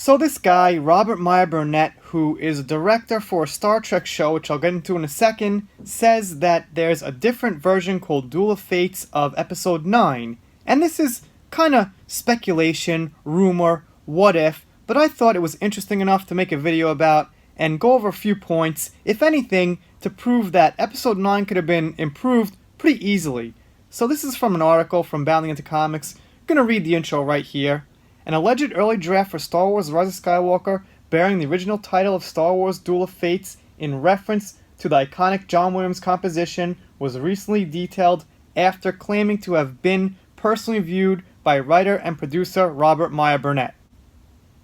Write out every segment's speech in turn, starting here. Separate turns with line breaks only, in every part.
So this guy, Robert Meyer Burnett, who is a director for a Star Trek show, which I'll get into in a second, says that there's a different version called Duel of Fates of Episode 9. And this is kind of speculation, rumor, what if, but I thought it was interesting enough to make a video about and go over a few points, if anything, to prove that Episode 9 could have been improved pretty easily. So this is from an article from Bounding Into Comics. I'm going to read the intro right here. An alleged early draft for Star Wars The Rise of Skywalker, bearing the original title of Star Wars Duel of Fates in reference to the iconic John Williams composition, was recently detailed after claiming to have been personally viewed by writer and producer Robert Meyer Burnett.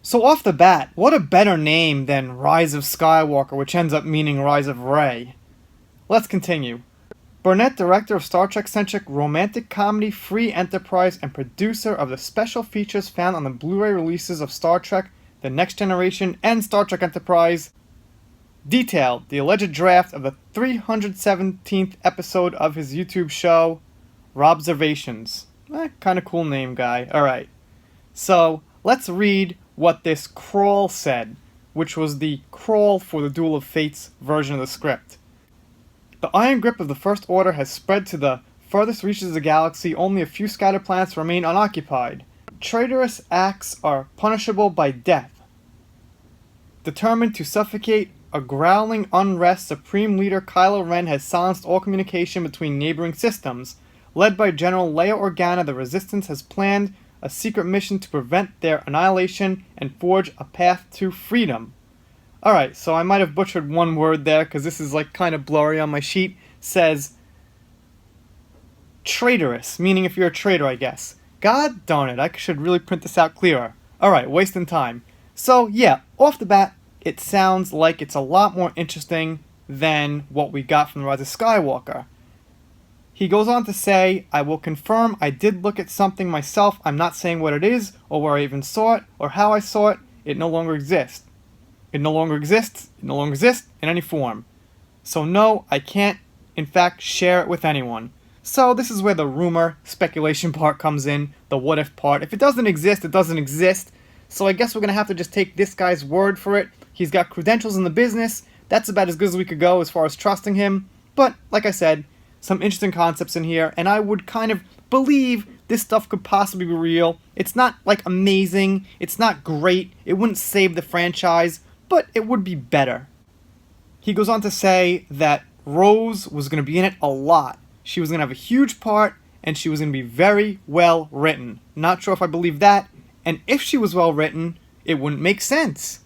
So off the bat, what a better name than Rise of Skywalker, which ends up meaning Rise of Rey. Let's continue. Burnett, director of Star Trek-centric romantic comedy Free Enterprise and producer of the special features found on the Blu-ray releases of Star Trek, The Next Generation, and Star Trek Enterprise, detailed the alleged draft of the 317th episode of his YouTube show, Robservations. Kinda cool name, guy. Alright. So, let's read what this crawl said, which was the crawl for the Duel of Fates version of the script. The iron grip of the First Order has spread to the furthest reaches of the galaxy. Only a few scattered planets remain unoccupied. Traitorous acts are punishable by death. Determined to suffocate a growling unrest, Supreme Leader Kylo Ren has silenced all communication between neighboring systems. Led by General Leia Organa, the Resistance has planned a secret mission to prevent their annihilation and forge a path to freedom. Alright, so I might have butchered one word there because this is like kind of blurry on my sheet. Says traitorous, meaning if you're a traitor, I guess. God darn it, I should really print this out clearer. Alright, wasting time. So yeah, off the bat, it sounds like it's a lot more interesting than what we got from The Rise of Skywalker. He goes on to say, I will confirm I did look at something myself. I'm not saying what it is, or where I even saw it, or how I saw it. It no longer exists. It no longer exists. It no longer exists in any form. So no, I can't, in fact, share it with anyone. So this is where the rumor, speculation part comes in, the what if part. If it doesn't exist, it doesn't exist. So I guess we're going to have to just take this guy's word for it. He's got credentials in the business. That's about as good as we could go as far as trusting him. But, like I said, some interesting concepts in here, and I would kind of believe this stuff could possibly be real. It's not, like, amazing. It's not great. It wouldn't save the franchise, but it would be better. He goes on to say that Rose was going to be in it a lot. She was going to have a huge part, and she was going to be very well written. Not sure if I believe that, and if she was well written, it wouldn't make sense.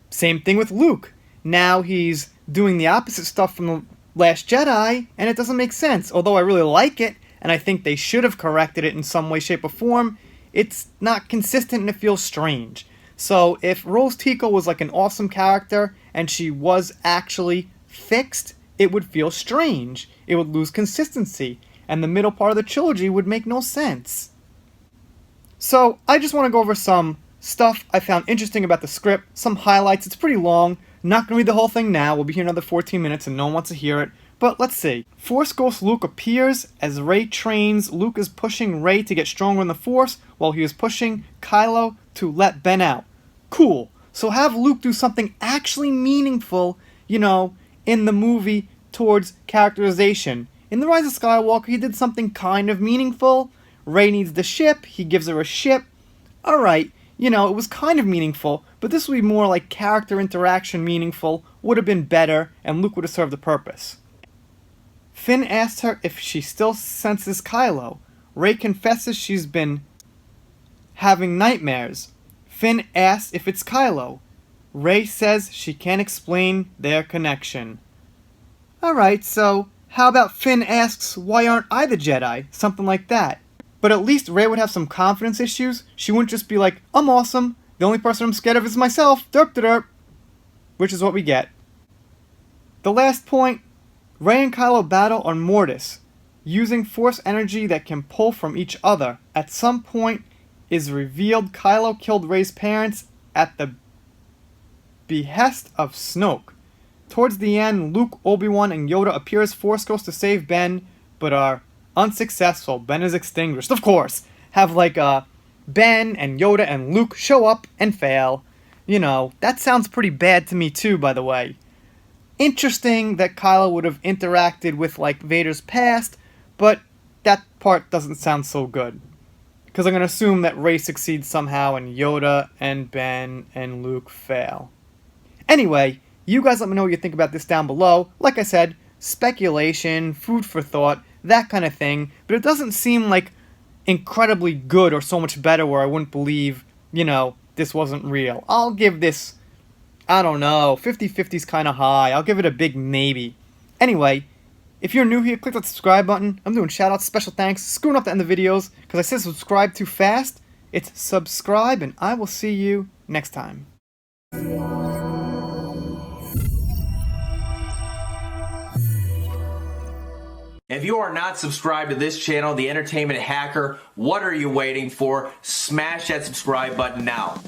Same thing with Luke. Now he's doing the opposite stuff from the Last Jedi, and it doesn't make sense. Although I really like it, and I think they should have corrected it in some way, shape, or form, it's not consistent and it feels strange. So if Rose Tico was like an awesome character, and she was actually fixed, it would feel strange. It would lose consistency, and the middle part of the trilogy would make no sense. So I just want to go over some stuff I found interesting about the script, some highlights. It's pretty long. Not going to read the whole thing now. We'll be here another 14 minutes and no one wants to hear it. But let's see. Force Ghost Luke appears as Rey trains. Luke is pushing Rey to get stronger in the Force while he is pushing Kylo to let Ben out. Cool. So have Luke do something actually meaningful, in the movie towards characterization. In The Rise of Skywalker, he did something kind of meaningful. Rey needs the ship. He gives her a ship. Alright. It was kind of meaningful, but this would be more like character interaction meaningful, would have been better, and Luke would have served the purpose. Finn asks her if she still senses Kylo. Rey confesses she's been having nightmares. Finn asks if it's Kylo. Rey says she can't explain their connection. Alright, so how about Finn asks, why aren't I the Jedi? Something like that. But at least Rey would have some confidence issues. She wouldn't just be like, I'm awesome. The only person I'm scared of is myself. Derp de derp. Which is what we get. The last point. Rey and Kylo battle on Mortis, using Force energy that can pull from each other. At some point is revealed Kylo killed Rey's parents at the behest of Snoke. Towards the end, Luke, Obi-Wan, and Yoda appear as Force Ghosts to save Ben, but are unsuccessful. Ben is extinguished. Of course. Have like a Ben and Yoda and Luke show up and fail. You know, that sounds pretty bad to me too, by the way. Interesting that Kylo would have interacted with, like, Vader's past, but that part doesn't sound so good. Because I'm going to assume that Rey succeeds somehow and Yoda and Ben and Luke fail. Anyway, you guys let me know what you think about this down below. Like I said, speculation, food for thought, that kind of thing. But it doesn't seem like incredibly good or so much better where I wouldn't believe, you know, this wasn't real. I'll give this, I don't know, 50-50 is kind of high. I'll give it a big maybe. Anyway, if you're new here, click that subscribe button. I'm doing shoutouts, special thanks, screwing up the end of the videos because I said subscribe too fast. It's subscribe, and I will see you next time.
If you are not subscribed to this channel, The Entertainment Hacker, what are you waiting for? Smash that subscribe button now.